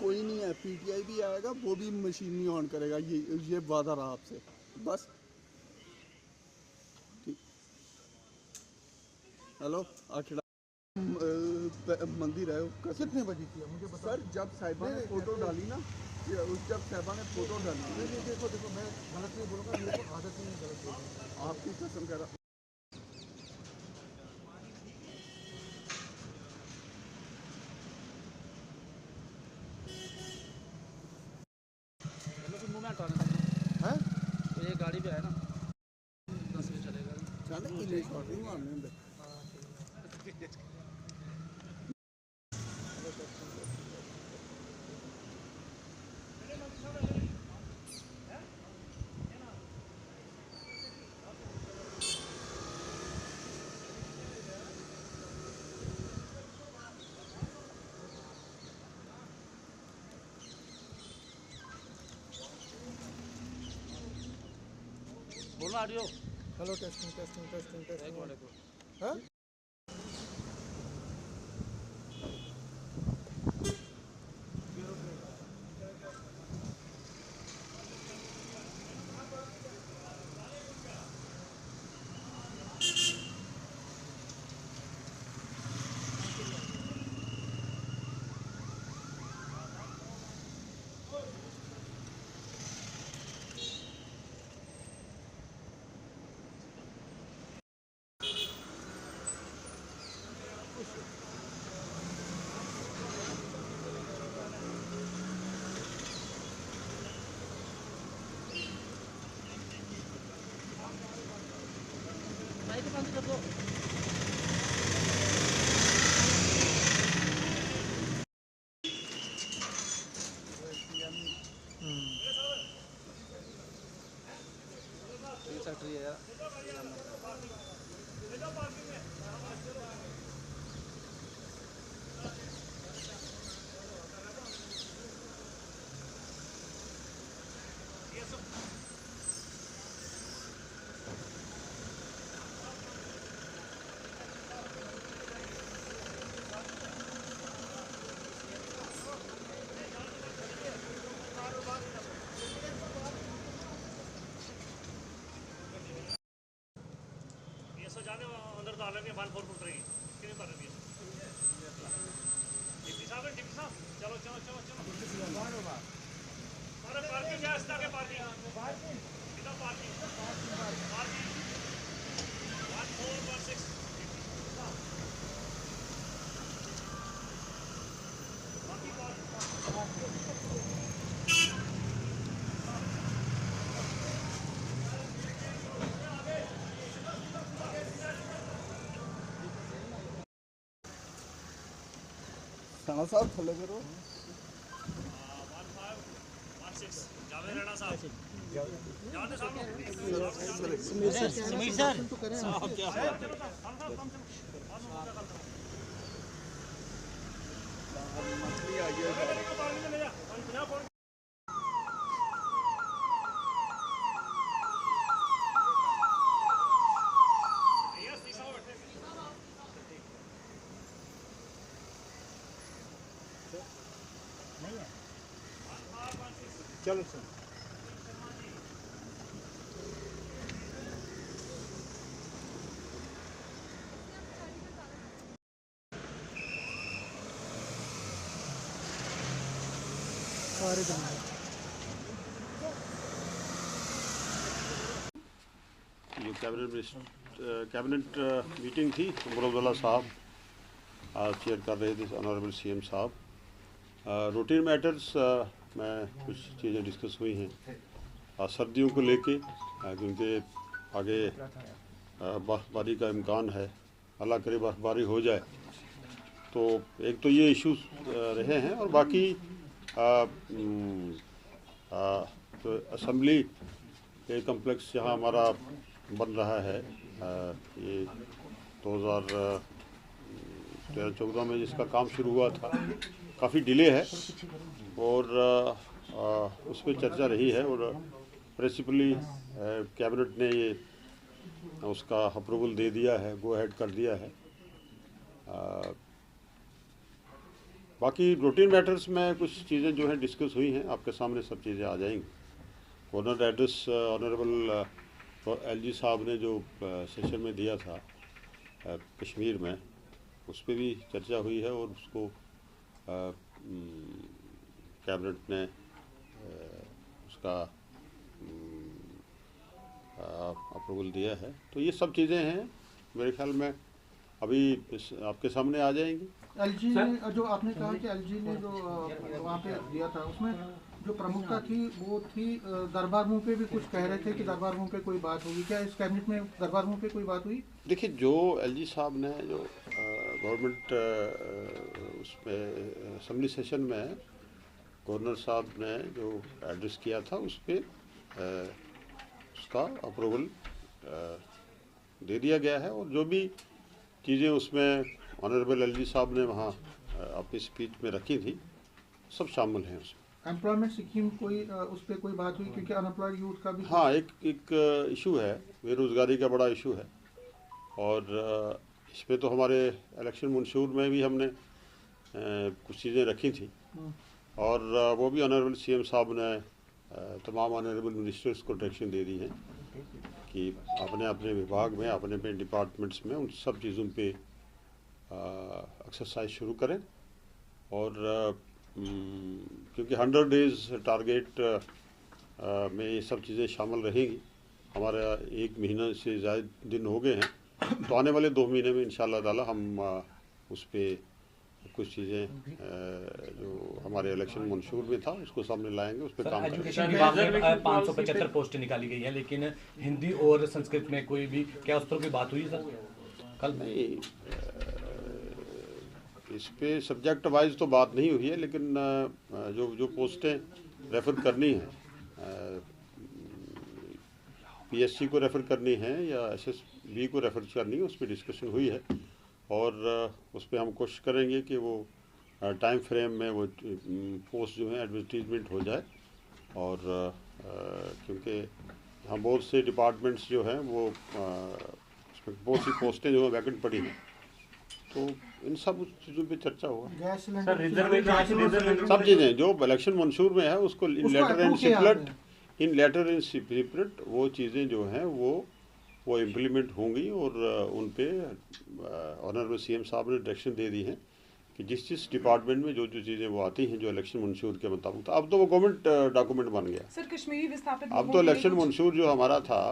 कोई नहीं है, पीटीआई भी आएगा, वो भी मशीन नहीं ऑन करेगा, ये वादा रहा आपसे बस। ठीक। हेलो आखिर मंदिर है कितने बजे किया मुझे बता। सर जब साहिबा ने फोटो डाली ना, जब साहिबा ने फोटो डाली, नहीं देखो देखो, मैं गलत नहीं बोलूँगा, मेरे को आदत नहीं है गलत बोलूँगा। आपकी कसम कह रहा। है ये गाड़ी पे है ना, 10 बजे चलेगा। चल इन्हें शॉट नहीं मारने होंगे। बोलो audio. Hello testing testing testing एक टेस्टिंग मिनट। है। माइक बंद कर दो। ये सेक्टर है यार। अंदर डालेंगे 1 4 फुट रहेगी कितने पर रही डिप्टी साहब चलो चलो चलो चलो। अरे पार्किंग है इसका के पार्किंग इधर पार्किंग 1416 साना साहब थले करो। 1516 जावेद राणा साहब जावेद साहब समीर सर तो करें साहब क्या मछली आ गया। चलो सर। सारे जो कैबिनेट मीटिंग थी, उमर अब्दुल्ला साहब चेयर कर रहे थे, ऑनरेबल सीएम साहब। रूटीन मैटर्स में कुछ चीज़ें डिस्कस हुई हैं सर्दियों को लेके, क्योंकि आगे बर्फ़बारी का इम्कान है। अल्लाह करे बर्फ़बारी हो जाए तो एक तो ये इश्यूज रहे हैं, और बाकी तो असम्बली के कम्प्लेक्स जहाँ हमारा बन रहा है, ये 2013-14 में जिसका काम शुरू हुआ था, काफ़ी डिले है और उस पर चर्चा रही है, और प्रिंसिपली कैबिनेट ने ये उसका अप्रूवल दे दिया है, गो अहेड कर दिया है। बाकी रूटीन मैटर्स में कुछ चीज़ें जो हैं डिस्कस हुई हैं, आपके सामने सब चीज़ें आ जाएंगी। गवर्नर एड्रेस ऑनरेबल एलजी साहब ने जो सेशन में दिया था कश्मीर में, उस पर भी चर्चा हुई है और उसको कैबिनेट ने उसका अप्रूवल दिया है। तो ये सब चीज़ें हैं, मेरे ख्याल में अभी आपके सामने आ जाएंगी। एलजी ने जो आपने कहा कि एलजी ने जो वहाँ पे दिया था, उसमें जो प्रमुखता थी वो थी दरबार मुंह पे भी कुछ कह रहे थे कि दरबार मुंह पे कोई बात होगी। क्या इस कैबिनेट में दरबार मुंह पे कोई बात हुई? देखिए, जो एलजी साहब ने जो गवर्नमेंट उसमें असेंबली सेशन में गवर्नर साहब ने जो एड्रेस किया था, उस पर उसका अप्रूवल दे दिया गया है। और जो भी चीज़ें उसमें ऑनरेबल एलजी साहब ने वहाँ अपनी स्पीच में रखी थी, सब शामिल हैं उसमें। एम्प्लॉयमेंट स्कीम कोई उस पर कोई बात हुई? क्योंकि अनएम्प्लॉयड यूथ का भी हाँ, एक इशू है, बेरोज़गारी का बड़ा इशू है। और इसमें तो हमारे इलेक्शन मंशूर में भी हमने कुछ चीज़ें रखी थी, और वो भी ऑनरेबल सीएम साहब ने तमाम ऑनरेबल मिनिस्टर्स को डायरेक्शन दे दी है कि अपने अपने विभाग में, अपने अपने डिपार्टमेंट्स में उन सब चीज़ों पे एक्सरसाइज शुरू करें। और क्योंकि 100 डेज़ टारगेट में ये सब चीज़ें शामिल रहेंगी। हमारा 1 महीना से ज़्यादा दिन हो गए हैं, तो आने वाले 2 महीने में इंशाअल्लाह ताला हम उस पर कुछ चीज़ें जो हमारे इलेक्शन मंशूर में था उसको सामने लाएंगे, उस पर काम करेंगे। एजुकेशन विभाग में 575 पोस्टें निकाली गई हैं, लेकिन हिंदी और संस्कृत में कोई भी, क्या उस पर कोई बात हुई सर? कल नहीं, इस पे सब्जेक्ट वाइज तो बात नहीं हुई है, लेकिन जो पोस्टें रेफ़र करनी हैं, पीएससी को रेफ़र करनी है या एसएसबी को रेफ़र करनी है, उस पर डिस्कशन हुई है। और उस पर हम कोशिश करेंगे कि वो टाइम फ्रेम में वो पोस्ट जो है एडवर्टीजमेंट हो जाए। और क्योंकि हम बहुत से डिपार्टमेंट्स जो हैं वो उसमें बहुत सी पोस्टें जो है वैकेंट पड़ी हैं, तो इन सब चीज़ों पे चर्चा हुआ। गैस सर, रिजर्वेशन सब चीज़ें जो इलेक्शन मंशूर में है उसको इन लेटर एंड स्पिरिट वो चीज़ें जो हैं वो इम्प्लीमेंट होंगी। और उन पे ऑनरेबल सीएम साहब ने डायरेक्शन दे दी है कि जिस डिपार्टमेंट में जो चीज़ें वो आती हैं जो इलेक्शन मंशूर के मुताबिक, तो अब तो वो गवर्नमेंट डॉक्यूमेंट बन गया। सर, कश्मीरी विस्थापित अब तो इलेक्शन मंशूर जो हमारा था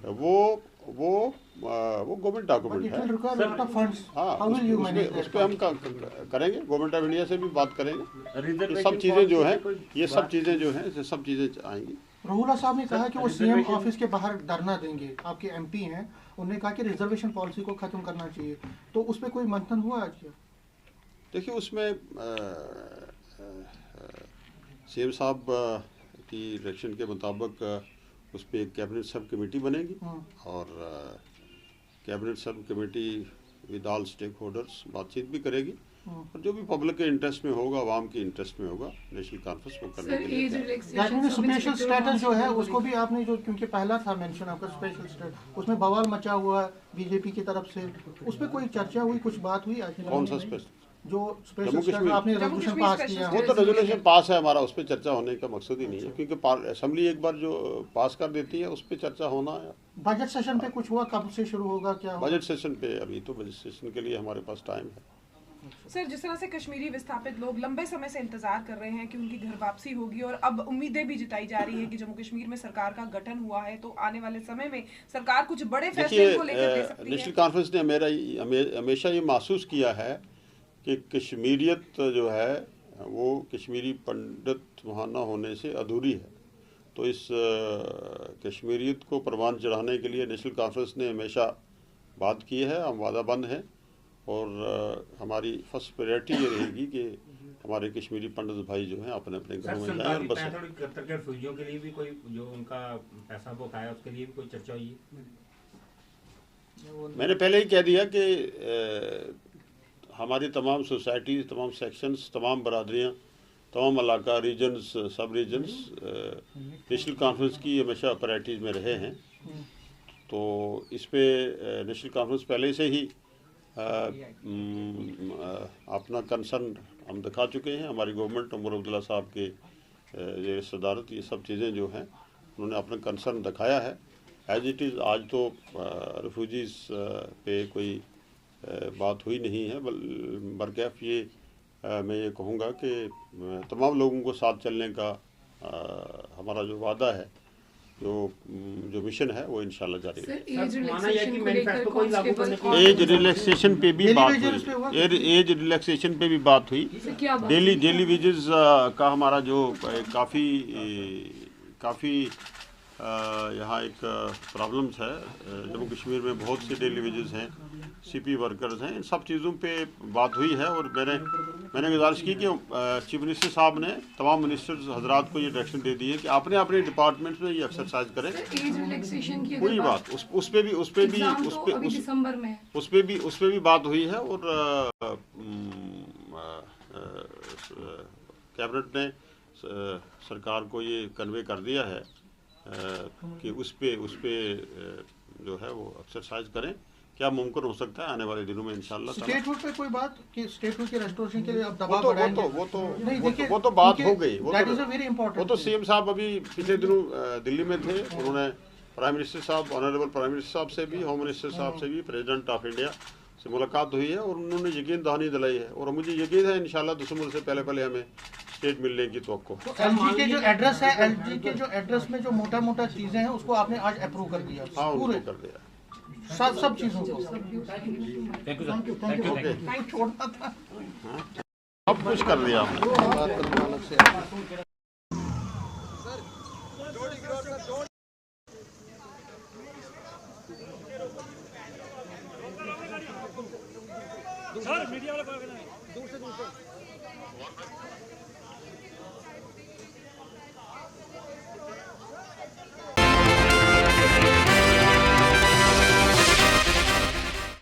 वो गवर्नमेंट डॉक्यूमेंट है। हाँ, उस पर हम करेंगे, गवर्नमेंट ऑफ इंडिया से भी बात करेंगे। ये सब चीज़ें जो हैं, ये सब चीज़ें आएंगी। रोहुला साहब ने कहा कि वो सीएम ऑफिस के बाहर धरना देंगे। आपके एमपी हैं, उन्होंने कहा कि रिजर्वेशन पॉलिसी को ख़त्म करना चाहिए। तो उस पर कोई मंथन हुआ आज? देखिए, उसमें सीएम साहब की डायरेक्शन के मुताबिक उस पर एक कैबिनेट सब कमेटी बनेगी, और cabinet sub committee with all stakeholders बातचीत भी करेगी, और जो भी पब्लिक के इंटरेस्ट में होगा, आवाम के इंटरेस्ट में होगा, नेशनल कॉन्फ्रेंस को करने के लिए। स्पेशल स्टेटस जो है उसको भी आपने, जो क्योंकि पहला था मेंशन आपका स्पेशल स्टेटस, उसमें बवाल मचा हुआ बीजेपी की तरफ से, उस पर कोई चर्चा हुई, कुछ बात हुई आज? कौन सा स्पेशल? जो स्पेशल स्टेटस आपने रेजोल्यूशन पास किया, वो तो रेजोल्यूशन पास है हमारा, उस पर चर्चा होने का मकसद ही नहीं है, क्योंकि असेंबली एक बार जो पास कर देती है उस पर चर्चा होना है। बजट सेशन पे कुछ हुआ? कब से शुरू होगा, क्या होगा? बजट सेशन पे अभी तो बजट सेशन के लिए हमारे पास टाइम है। सर, जिस तरह से कश्मीरी विस्थापित लोग लंबे समय से इंतजार कर रहे हैं कि उनकी घर वापसी होगी, और अब उम्मीदें भी जताई जा रही है कि जम्मू कश्मीर में सरकार का गठन हुआ है, तो आने वाले समय में सरकार कुछ बड़े फैसले को लेकर ले सकती है। नेशनल कॉन्फ्रेंस ने हमेशा ये महसूस किया है कि कश्मीरियत जो है वो कश्मीरी पंडित वहाँ न होने से अधूरी है। तो इस कश्मीरियत को परवान चढ़ाने के लिए नेशनल कॉन्फ्रेंस ने हमेशा बात की है, हम वादाबंद हैं। और हमारी फर्स्ट प्रायोरिटी ये रहेगी कि हमारे कश्मीरी पंडित भाई जो हैं अपने अपने घरों में जाएं और बसें। रिफ्यूजियों के लिए भी कोई जो उनका पैसा बकाया उसके लिए भी कोई चर्चा हुई है? मैंने पहले ही कह दिया कि हमारी तमाम सोसाइटीज़, तमाम सेक्शंस, तमाम बरादरियाँ, तमाम इलाका, रीजन्स, सब रीजन्स नेशनल कॉन्फ्रेंस की हमेशा प्रायोरिटीज़ में रहे हैं। तो इस पे नेशनल कॉन्फ्रेंस पहले से ही अपना कंसर्न हम दिखा चुके हैं। हमारी गवर्नमेंट उमर अब्दुल्ला साहब के ये सदारत, ये सब चीज़ें जो हैं उन्होंने अपना कंसर्न दिखाया है। एज इट इज़ आज तो रिफ्यूजीज़ पे कोई बात हुई नहीं है, बरकैफ ये मैं ये कहूँगा कि तमाम लोगों को साथ चलने का हमारा जो वादा है, जो मिशन है वो इंशाल्लाह जारी रहेगा। एज रिलैक्सेशन पे भी बात हुई, एज रिलैक्सेशन पे भी बात हुई। डेली वेजेस का हमारा जो काफ़ी यहाँ एक प्रॉब्लम्स है। जम्मू कश्मीर में बहुत सी डेली वेजेस हैं, सीपी वर्कर्स हैं, इन सब चीज़ों पे बात हुई है। और मैंने गुजारिश की कि चीफ मिनिस्टर साहब ने तमाम मिनिस्टर्स हजरात को ये डायरेक्शन दे दी है कि अपने अपने डिपार्टमेंट्स में ये एक्सरसाइज करें। कोई बात उस पे भी बात हुई है। और कैबिनेट ने सरकार को ये कन्वे कर दिया है कि उस पे जो है वो एक्सरसाइज करें। क्या मुमकिन हो सकता है आने वाले दिनों में इंशाल्लाह। स्टेटहुड पे कोई बात कि स्टेटहुड के रेस्टोरेशन के लिए अब दबाव बढ़ाएंगे? वो तो बात हो गई। वो तो सीएम साहब अभी पिछले दिनों दिल्ली में थे। उन्होंने प्राइम मिनिस्टर साहब, ऑनरेबल प्राइम मिनिस्टर साहब से भी, होम मिनिस्टर साहब से भी, प्रेसिडेंट ऑफ इंडिया से मुलाकात हुई है और उन्होंने यकीन दहानी दिलाई है। और मुझे यकीन है इंशाल्लाह दिसंबर से पहले हमें स्टेट मिलने की तवक्को। तो एलजी के जो एड्रेस है, एलजी के जो एड्रेस में जो मोटा चीजें हैं उसको आपने आज अप्रूव कर दिया? हाँ, पूरे कर दिया सब चीजों को। Thank you. छोड़ना था, सब कुछ कर दिया हमने। सर मीडिया वाला